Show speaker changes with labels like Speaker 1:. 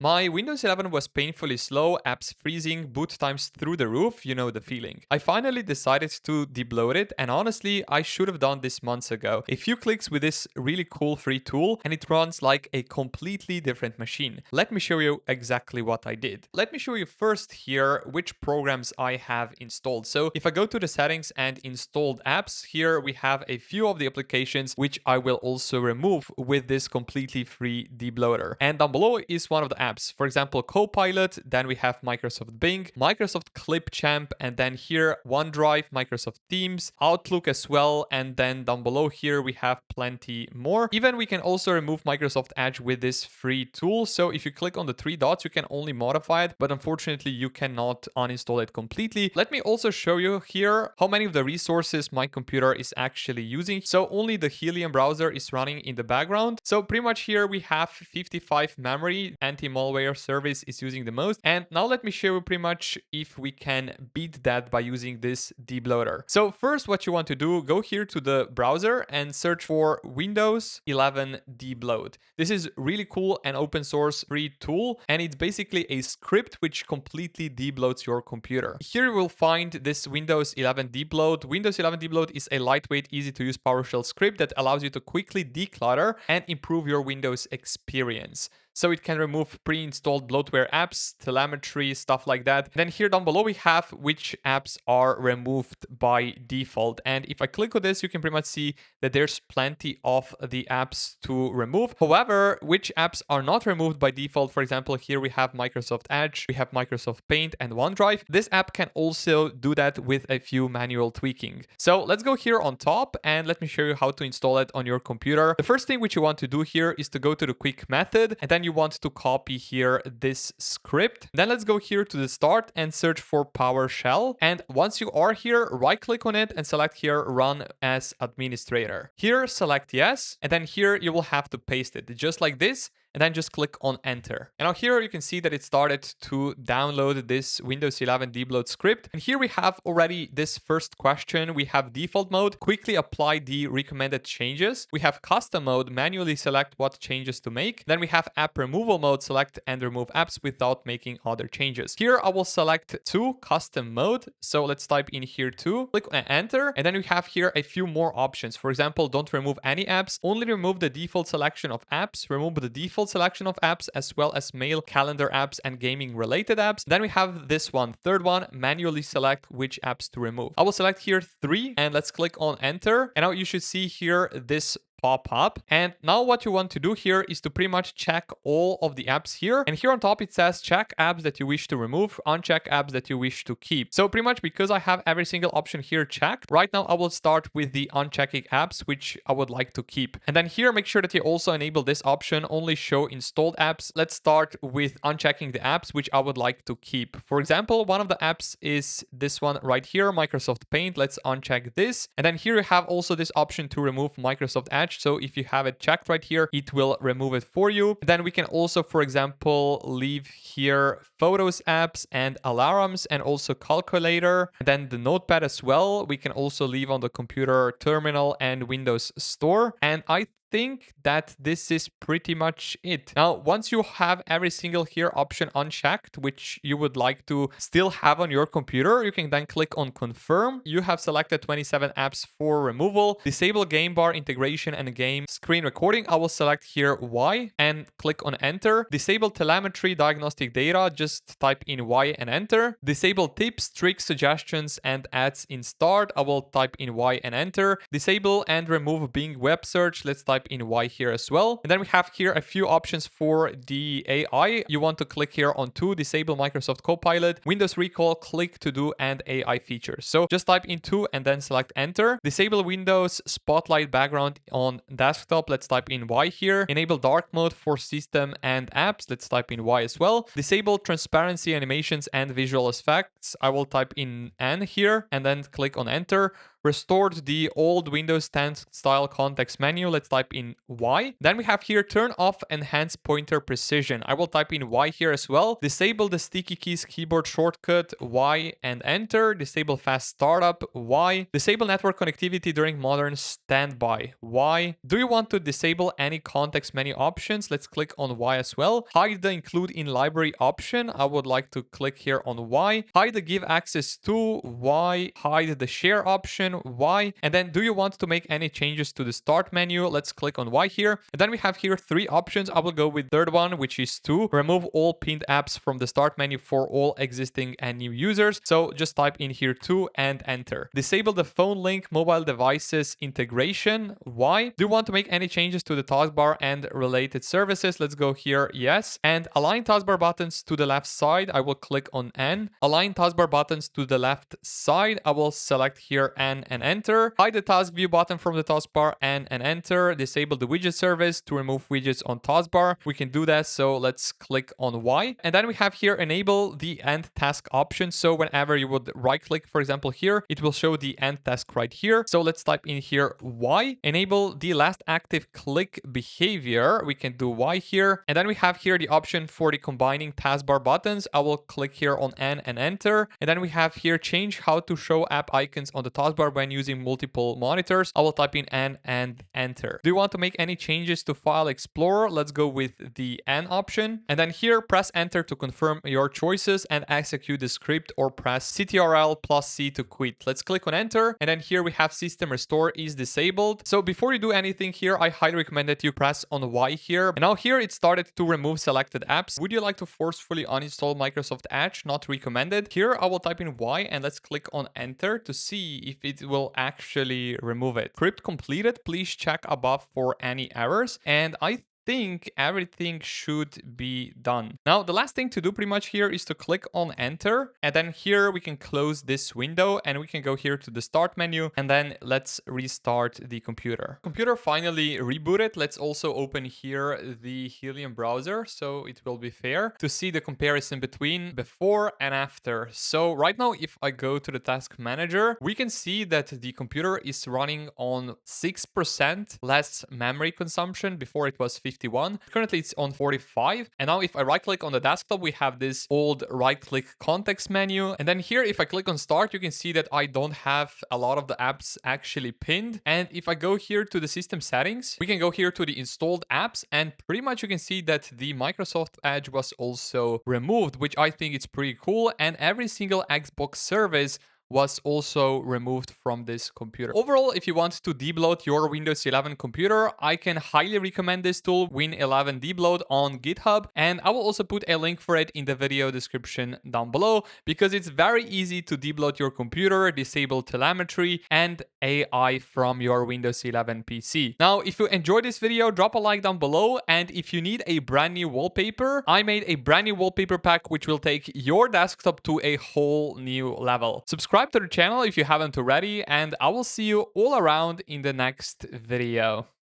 Speaker 1: My Windows 11 was painfully slow, apps freezing, boot times through the roof, you know the feeling. I finally decided to debloat it, and honestly, I should have done this months ago. A few clicks with this really cool free tool, and it runs like a completely different machine. Let me show you exactly what I did. Let me show you first here which programs I have installed. So if I go to the settings and installed apps, here we have a few of the applications which I will also remove with this completely free debloater. And down below is one of the apps. For example, Copilot, then we have Microsoft Bing, Microsoft Clipchamp, and then here OneDrive, Microsoft Teams, Outlook as well, and then down below here we have plenty more. Even we can also remove Microsoft Edge with this free tool. So if you click on the three dots, you can only modify it, but unfortunately you cannot uninstall it completely. Let me also show you here how many of the resources my computer is actually using. So only the Helium browser is running in the background. So pretty much here we have 55 memory, anti-malware service is using the most. And now let me show you pretty much if we can beat that by using this debloater. So first what you want to do, go here to the browser and search for Windows 11 debloat. This is really cool and open source free tool, and it's basically a script which completely debloats your computer. Here you will find this Windows 11 debloat. Windows 11 debloat is a lightweight, easy to use PowerShell script that allows you to quickly declutter and improve your Windows experience. So it can remove pre-installed bloatware apps, telemetry, stuff like that. Then here down below we have which apps are removed by default. And if I click on this, you can pretty much see that there's plenty of the apps to remove. However, which apps are not removed by default, for example, here we have Microsoft Edge, we have Microsoft Paint and OneDrive. This app can also do that with a few manual tweaking. So let's go here on top and let me show you how to install it on your computer. The first thing which you want to do here is to go to the quick method, and then you want to copy here this script. Then let's go here to the start and search for PowerShell. And once you are here, right click on it and select here run as administrator. Here select yes, and then here you will have to paste it just like this. And then just click on enter. And now here you can see that it started to download this Windows 11 debloat script. And here we have already this first question. We have default mode, quickly apply the recommended changes. We have custom mode, manually select what changes to make. Then we have app removal mode, select and remove apps without making other changes. Here I will select to custom mode. So let's type in here to, click on enter. And then we have here a few more options. For example, don't remove any apps, only remove the default selection of apps, remove the default selection of apps as well as mail, calendar apps and gaming related apps. Then we have this one, third one, manually select which apps to remove. I will select here 3 and let's click on enter. And now you should see here this pop up. And now what you want to do here is to pretty much check all of the apps here. And here on top it says check apps that you wish to remove, uncheck apps that you wish to keep. So pretty much because I have every single option here checked, right now I will start with the unchecking apps which I would like to keep. And then here make sure that you also enable this option, only show installed apps. Let's start with unchecking the apps which I would like to keep. For example, one of the apps is this one right here, Microsoft Paint. Let's uncheck this. And then here you have also this option to remove Microsoft Edge. So if you have it checked right here, it will remove it for you. Then we can also, for example, leave here Photos apps and alarms and also calculator. And then the notepad as well. We can also leave on the computer terminal and Windows Store. And I think that this is pretty much it. Now, once you have every single here option unchecked, which you would like to still have on your computer, you can then click on confirm. You have selected 27 apps for removal. Disable game bar integration and game screen recording. I will select here Y and click on enter. Disable telemetry diagnostic data. Just type in Y and enter. Disable tips, tricks, suggestions and ads in start. I will type in Y and enter. Disable and remove Bing web search. Let's type in Y here as well. And then we have here a few options for the AI. You want to click here on to disable Microsoft Copilot, Windows Recall, click to do and AI features. So just type in to and then select enter. Disable Windows Spotlight background on desktop. Let's type in Y here. Enable dark mode for system and apps. Let's type in Y as well. Disable transparency animations and visual effects. I will type in N here and then click on enter. restored the old Windows 10 style context menu. Let's type in Y. Then we have here turn off enhanced pointer precision. I will type in Y here as well. Disable the sticky keys keyboard shortcut, Y and enter. Disable fast startup, Y. Disable network connectivity during modern standby, Y. Do you want to disable any context menu options? Let's click on Y as well. Hide the include in library option. I would like to click here on Y. Hide the give access to, Y. Hide the share option, Y. And then do you want to make any changes to the start menu? Let's click on Y here. And then we have here 3 options. I will go with third one, which is to remove all pinned apps from the start menu for all existing and new users. So just type in here 2 and enter. Disable the phone link mobile devices integration, Y. Do you want to make any changes to the taskbar and related services? Let's go here, yes. And align taskbar buttons to the left side. I will click on N. Align taskbar buttons to the left side. I will select here N and enter. Hide the task view button from the taskbar, N and enter. Disable the widget service to remove widgets on taskbar. We can do that, so let's click on Y. And then we have here enable the end task option. So whenever you would right click, for example here, it will show the end task right here. So let's type in here Y. Enable the last active click behavior. We can do Y here. And then we have here the option for the combining taskbar buttons. I will click here on N and enter. And then we have here change how to show app icons on the taskbar when using multiple monitors. I will type in N and enter. Do you want to make any changes to File Explorer? Let's go with the N option. And then here press enter to confirm your choices and execute the script, or press Ctrl+C to quit. Let's click on enter. And then here we have system restore is disabled. So before you do anything here, I highly recommend that you press on Y here. And now here it started to remove selected apps. Would you like to forcefully uninstall Microsoft Edge? Not recommended. Here I will type in Y and let's click on enter to see if it will actually remove it. Script completed. Please check above for any errors. And I think everything should be done. Now, the last thing to do pretty much here is to click on enter. And then here we can close this window and we can go here to the start menu. And then let's restart the computer. Computer finally rebooted. Let's also open here the Helium browser, so it will be fair to see the comparison between before and after. So right now, if I go to the task manager, we can see that the computer is running on 6% less memory consumption. Before it was 51. Currently it's on 45. And now if I right click on the desktop, we have this old right click context menu. And then here, if I click on start, you can see that I don't have a lot of the apps actually pinned. And if I go here to the system settings, we can go here to the installed apps, and pretty much you can see that the Microsoft Edge was also removed, which I think is pretty cool. And every single Xbox service was also removed from this computer. Overall, if you want to debloat your Windows 11 computer, I can highly recommend this tool, Win11 Debloat, on GitHub. And I will also put a link for it in the video description down below, because it's very easy to debloat your computer, disable telemetry and AI from your Windows 11 PC. Now, if you enjoyed this video, drop a like down below. And if you need a brand new wallpaper, I made a brand new wallpaper pack, which will take your desktop to a whole new level. Subscribe to the channel if you haven't already, and I will see you all around in the next video.